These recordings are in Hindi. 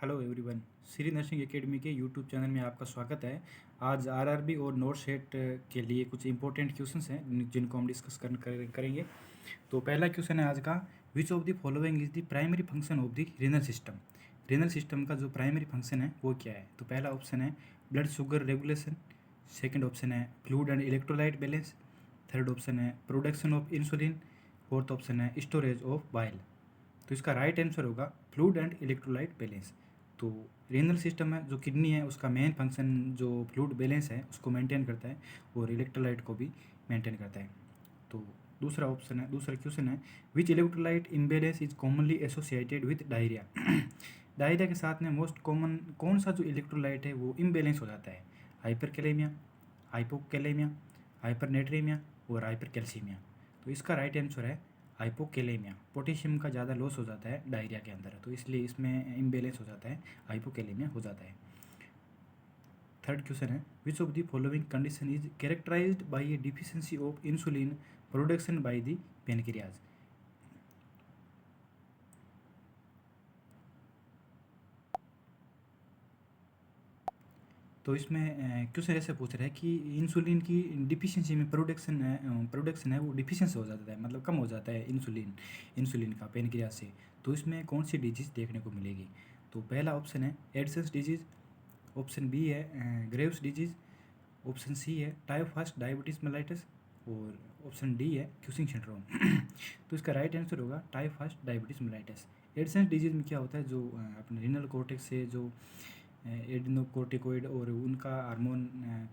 Hello everyone. Shri nursing academy के यूट्यूब चैनल में आपका स्वागत है। आज आरआरबी और नोट सेट के लिए कुछ इंपॉर्टेंट क्वेश्चंस हैं जिनको हम डिस्कस करेंगे। तो पहला क्वेश्चन है आज का, विच of the following is the primary function of the renal system. Renal system का जो प्राइमरी फंक्शन है वो क्या है। तो पहला ऑप्शन है blood sugar regulation, second option है fluid and electrolyte balance, third option है production of insulin, fourth option है स्टोरेज ऑफ बाइल। तो इसका राइट आंसर होगा फ्लूइड एंड इलेक्ट्रोलाइट बैलेंस। तो रीनल सिस्टम है जो किडनी है उसका मेन फंक्शन जो फ्लूइड बैलेंस है उसको मेंटेन करता है और इलेक्ट्रोलाइट को भी मेंटेन करता है। तो दूसरा क्वेश्चन है which electrolyte imbalance is commonly associated with diarrhoea. Diarrhoea के साथ में मोस्ट कॉमन कौन सा जो इलेक्ट्रोलाइट है वो इम्बेलेंस हो जाता है। हाइपरकैलेमिया, हाइपोकैलेमिया, हाइपरनेट्रीमिया और हाइपरकैल्सीमिया। तो इसका राइट आंसर है हाइपोकैलेमिया। पोटेशियम का ज़्यादा लॉस हो जाता है डायरिया के अंदर, तो इसलिए इसमें इम्बेलेंस हो जाता है, हाइपोकैलेमिया हो जाता है। थर्ड क्वेश्चन है which of the following condition is characterised by a deficiency of insulin production by the pancreas. तो इसमें क्वेश्चन ऐसे पूछ रहा है कि इंसुलिन की डिफिशिएंसी में प्रोडक्शन है वो डिफिशिएंसी हो जाता है, मतलब कम हो जाता है इंसुलिन का पैनक्रियाज से। तो इसमें कौन सी डिजीज़ देखने को मिलेगी। तो पहला ऑप्शन है एडिसन्स डिजीज़, ऑप्शन बी है ग्रेव्स डिजीज़, ऑप्शन सी है टाइप फर्स्ट डायबिटीज़ मेलाइटस और ऑप्शन डी है क्यूसिंग सिंड्रोम। तो इसका राइट आंसर होगा type first diabetes mellitus. Edison's disease में क्या होता है, जो अपने रीनल कॉर्टेक्स से जो एडिनोकोर्टिकोइड और उनका हार्मोन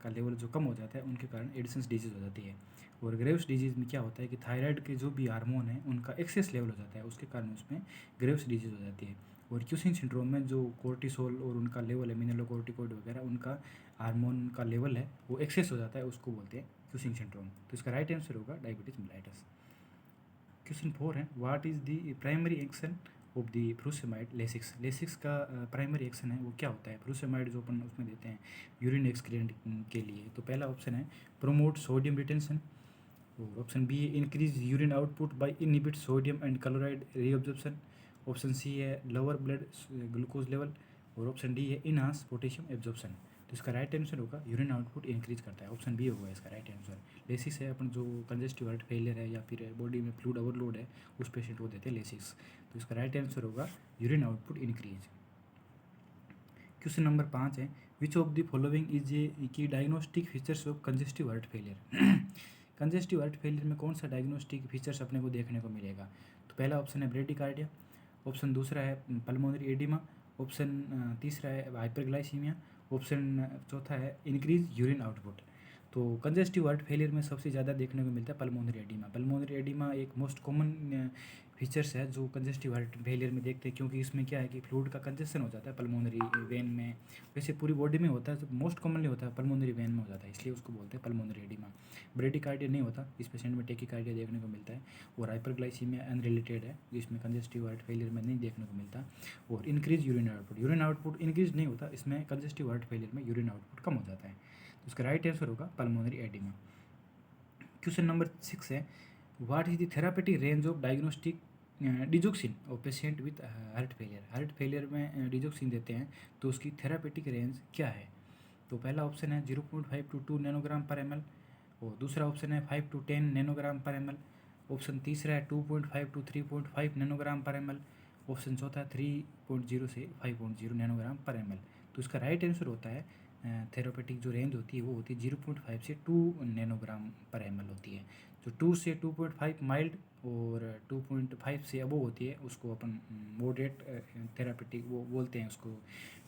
का लेवल जो कम हो जाता है उनके कारण एडिसन्स डिजीज़ हो जाती है। और ग्रेव्स डिजीज़ में क्या होता है कि थायराइड के जो भी हार्मोन है उनका एक्सेस लेवल हो जाता है, उसके कारण उसमें ग्रेव्स डिजीज़ हो जाती है। और क्यूसिंग सिंड्रोम में जो कोर्टिसोल और उनका लेवल है, मिनरलोकोर्टिकोइड वगैरह, उनका हार्मोन का लेवल है वो एक्सेस हो जाता है, उसको बोलते हैं क्यूसिंग सिंड्रोम। तो इसका राइट आंसर होगा डायबिटीज मेलाइटस। क्वेश्चन 4 है what is the primary action of the frusemide Lasix. Lasix का प्राइमरी एक्शन है वो क्या होता है। फ्रूसेमाइड जो अपन उसमें देते हैं यूरिन एक्सक्रीडेंट के लिए। तो पहला ऑप्शन है प्रोमोट सोडियम रिटेंशन, और ऑप्शन बी है increase urine output by inhibit sodium and chloride reabsorption, option C है लोअर ब्लड ग्लूकोज लेवल, और ऑप्शन डी है इनहांस पोटेशियम एब्जॉर्प्शन। तो इसका राइट आंसर होगा यूरिन आउटपुट इंक्रीज करता है, ऑप्शन बी होगा इसका राइट आंसर। लेसिस है अपन जो कंजेस्टिव हार्ट फेलियर है या फिर बॉडी में फ्लूइड ओवरलोड है उस पेशेंट को देते हैं लेसिस। तो इसका राइट आंसर होगा urine output increase. Question number 5 है which of the following is a key diagnostic features of congestive heart failure. Congestive heart failure में कौन सा डायग्नोस्टिक फीचर्स अपने को देखने को मिलेगा। तो पहला ऑप्शन है ब्रेडिकार्डिया, ऑप्शन दूसरा है पल्मोनरी एडिमा, ऑप्शन तीसरा है हाइपरग्लाइसीमिया, ऑप्शन चौथा है इंक्रीज यूरिन आउटपुट। तो कंजेस्टिव हार्ट फेलियर में सबसे ज़्यादा देखने को मिलता है पल्मोनरी एडिमा। पल्मोनरी एडिमा एक मोस्ट कॉमन फीचर्स है जो कंजेस्टिव हार्ट फेलियर में देखते हैं, क्योंकि इसमें क्या है कि फ्लूइड का कंजेशन हो जाता है पल्मोनरी वेन में। वैसे पूरी बॉडी में होता है, तो मोस्ट कॉमनली होता है पल्मोनरी वेन में हो जाता है, इसलिए उसको बोलते हैं पल्मोनरी एडिमा। ब्रेडिकार्डिया नहीं होता, इस पेशेंट में टेकिकार्डिया देखने को मिलता है। और हाइपरग्लाइसीमिया अनरिलेटेड है, जिसमें कंजेस्टिव हार्ट फेलियर में नहीं देखने को मिलता। और इंक्रीज यूरिन आउटपुट इंक्रीज नहीं होता, इसमें कंजेस्टिव हार्ट फेलियर में यूरिन आउटपुट कम हो जाता है। तो इसका राइट आंसर होगा पल्मोनरी एडिमा। क्वेश्चन नंबर 6 है what is the therapeutic range of diagnostic digoxin और patient with heart failure. Heart failure में डिजोक्सिन देते हैं तो उसकी थेरापेटिक रेंज क्या है। तो पहला ऑप्शन है 0.5 to 2 नैनोग्राम पर ml, और दूसरा ऑप्शन है 5 to 10 नैनोग्राम पर ml, ऑप्शन तीसरा है 2.5 to 3.5 नैनोग्राम पर ml, ऑप्शन चौथा है 3.0 से 5.0 नैनोग्राम पर ml। तो इसका राइट आंसर होता है थेरापेटिक जो रेंज होती है वो होती है 0.5 से 2 नैनोग्राम पर ml होती है। जो 2 से 2.5 माइल्ड और 2.5 से अबोव होती है उसको अपन मॉडरेट थेरापेटिक वो बोलते हैं, उसको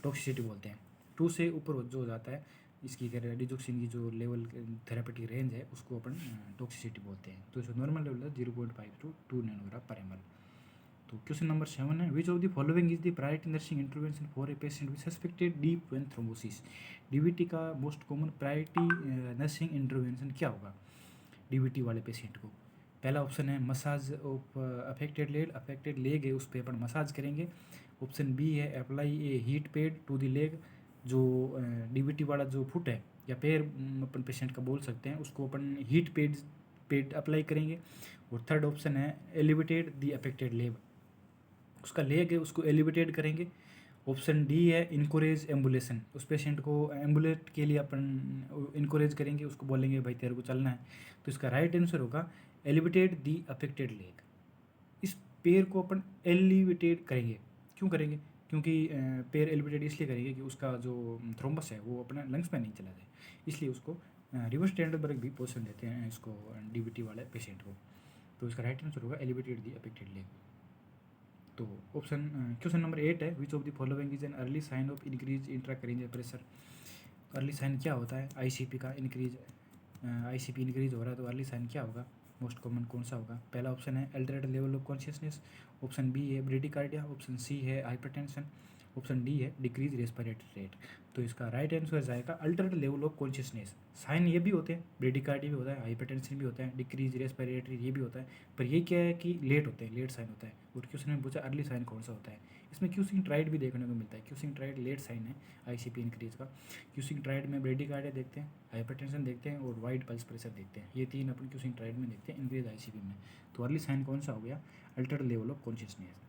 टॉक्सिसिटी बोलते हैं। 2 से ऊपर जो हो जाता है इसकी डिजोक्सिन की जो लेवल थेरापेटिक रेंज है उसको अपन टॉक्सिसिटी बोलते हैं। तो जो नॉर्मल लेवल है 0.5 to 2 नैनोग्राम पर ml। तो क्वेश्चन नंबर 7 है which of the following is the priority nursing intervention for a patient with suspected deep vein thrombosis. DVT का most common priority nursing intervention क्या होगा डीवीटी वाले पेशेंट को। पहला ऑप्शन है मसाज ऑफ अफेक्टेड लेग है उस पर अपन मसाज करेंगे। ऑप्शन बी है apply a heat pad to the leg, जो डीवीटी वाला जो फुट है या पैर अपन पेशेंट का बोल सकते हैं उसको अपन हीट पेड अप्लाई करेंगे। और थर्ड ऑप्शन है एलिवेटेड द अफेक्टेड लेग, उसका लेग है उसको एलिवेटेड करेंगे। ऑप्शन डी है इनकोरेज एम्बुलेशन, उस पेशेंट को एम्बुलेट के लिए अपन इनकोरेज करेंगे, उसको बोलेंगे भाई तेरे को चलना है। तो इसका राइट आंसर होगा एलिवेटेड दी अफेक्टेड लेग। इस पैर को अपन एलिवेटेड करेंगे, क्यों करेंगे? क्योंकि पैर एलिवेटेड इसलिए करेंगे कि उसका जो थ्रोम्बस है वो अपने लंग्स में नहीं चला जाए, इसलिए उसको रिवर्स स्टैंडर्बर्ग भी पोजीशन देते हैं इसको डीबीटी वाले पेशेंट को। तो इसका राइट आंसर होगा एलिवेटेड दी अफेक्टेड लेग। तो ऑप्शन क्वेश्चन नंबर 8 है which of the following is an early sign of increase intracranial pressure. Early sign क्या होता है आईसीपी का? इंक्रीज आईसीपी इंक्रीज हो रहा है तो अर्ली साइन क्या होगा? मोस्ट कॉमन कौन सा होगा? पहला ऑप्शन है altered level of consciousness, option B है ब्रेडिकार्डिया, ऑप्शन सी है हाइपरटेंशन, ऑप्शन डी है डिक्रीज रेस्पिरेटरी रेट। तो इसका राइट आंसर जाएगा altered level of consciousness. Sign ये भी होते हैं, ब्रेडिकार्डिया भी होता है, हाइपरटेंशन भी होता है, डिक्रीज रेस्पिरेटरी ये भी होता है, पर ये क्या है कि लेट होते हैं, लेट साइन होता है। और क्वेश्चन में पूछा अर्ली साइन कौन सा होता है, इसमें क्यूसिंग ट्राइड भी देखने को मिलता है। क्यूसिंग ट्राइड लेट साइन है आईसीपी इंक्रीज का। क्यूसिंग ट्राइड में ब्रेडिकार्डिया देखते हैं, हाइपरटेंशन देखते हैं और वाइड पल्स प्रेशर देखते हैं, ये तीन अपन क्यूसिंग ट्राइड में देखते हैं इंक्रीज आईसीपी में। तो अर्ली साइन कौन सा हो गया? Altered level of consciousness.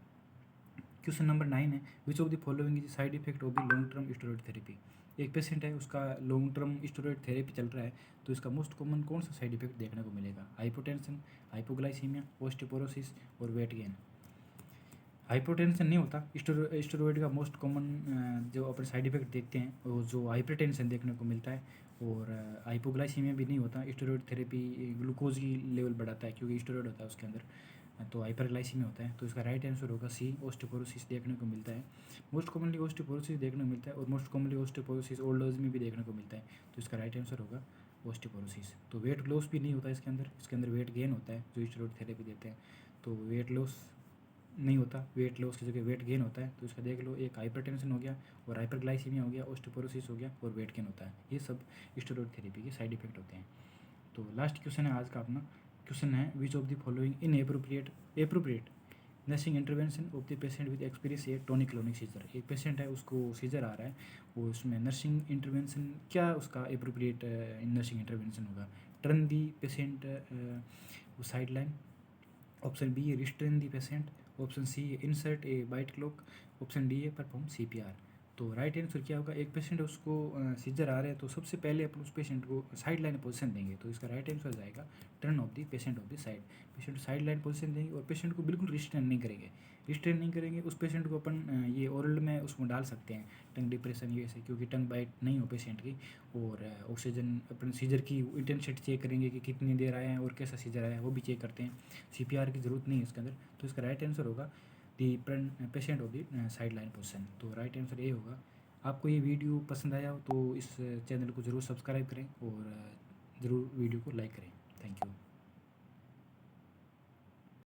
Question number 9 है which of the following is side effect of the long term steroid therapy. एक पेशेंट है उसका लॉन्ग टर्म स्टेरॉइड थेरेपी चल रहा है, तो इसका मोस्ट कॉमन कौन सा साइड इफेक्ट देखने को मिलेगा? हाइपोटेंशन, हाइपोग्लाइसीमिया, ऑस्टियोपोरोसिस और वेट गेन। हाइपोटेंशन नहीं होता, स्टेरॉइड का मोस्ट कॉमन जो अपन साइड इफेक्ट देखते हैं वो जो हाइपरटेंशन देखने को मिलता है, और हाइपोग्लाइसीमिया भी नहीं होता। स्टेरॉइड थेरेपी ग्लूकोज की लेवल बढ़ाता है क्योंकि स्टेरॉइड होता है उसके अंदर, तो हाइपरग्लाइसीमिया होता है। तो इसका राइट आंसर होगा सी, ऑस्टियोपोरोसिस देखने को मिलता है। मोस्ट कॉमनली ऑस्टियोपोरोसिस देखने को मिलता है और most commonly osteoporosis old age में भी देखने को मिलता है, तो इसका राइट आंसर होगा ऑस्टियोपोरोसिस। तो वेट लॉस भी नहीं होता इसके अंदर वेट गेन होता है जो स्टेरॉइड थेरेपी देते हैं। तो वेट लॉस नहीं होता, वेट लॉस की जगह वेट गेन होता है। तो इसका देख लो, एक हाइपरटेंशन हो गया और हाइपरग्लाइसीमिया हो गया, ऑस्टियोपोरोसिस हो गया और वेट गेन होता है। ये सब स्टेरॉइड थेरेपी के साइड इफेक्ट होते हैं। तो लास्ट क्वेश्चन है आज का अपना। क्वेश्चन है which of the following in appropriate nursing intervention of the patient with experience A tonic clonic scissor. एक पेशेंट है उसको सीजर आ रहा है, वो उसमें नर्सिंग इंटरवेंशन क्या उसका एप्रोप्रिएट नर्सिंग इंटरवेंशन होगा? Turn the patient side line, option B है restrain the patient, option C है insert a bite clock, option D है परफॉर्म सीपीआर। तो राइट आंसर क्या होगा? एक पेशेंट है उसको सीजर आ रहा है तो सबसे पहले अपन उस पेशेंट को साइड लाइन पोजीशन देंगे, तो इसका राइट आंसर जाएगा turn off the patient of the side. Patient side line position देंगे और पेशेंट को बिल्कुल रिस्ट्रेन नहीं करेंगे। रिस्ट्रेन नहीं करेंगे उस पेशेंट को अपन ये ओरल में उसमें डाल सकते हैं टंग डिप्रेशन ये से, क्योंकि टंग बाइट नहीं हो पेशेंट की। और ऑक्सीजन अपन सीजर की इंटेंसिटी चेक करेंगे कि कितनी देर आया है और कैसा सीजर आया है वो भी चेक करते हैं। सीपीआर की ज़रूरत नहीं है इसके अंदर। तो इसका राइट आंसर होगा the patient of the side line position. तो राइट आंसर ये होगा। आपको ये वीडियो पसंद आया हो तो इस चैनल को ज़रूर सब्सक्राइब करें और ज़रूर वीडियो को लाइक करें। Thank you.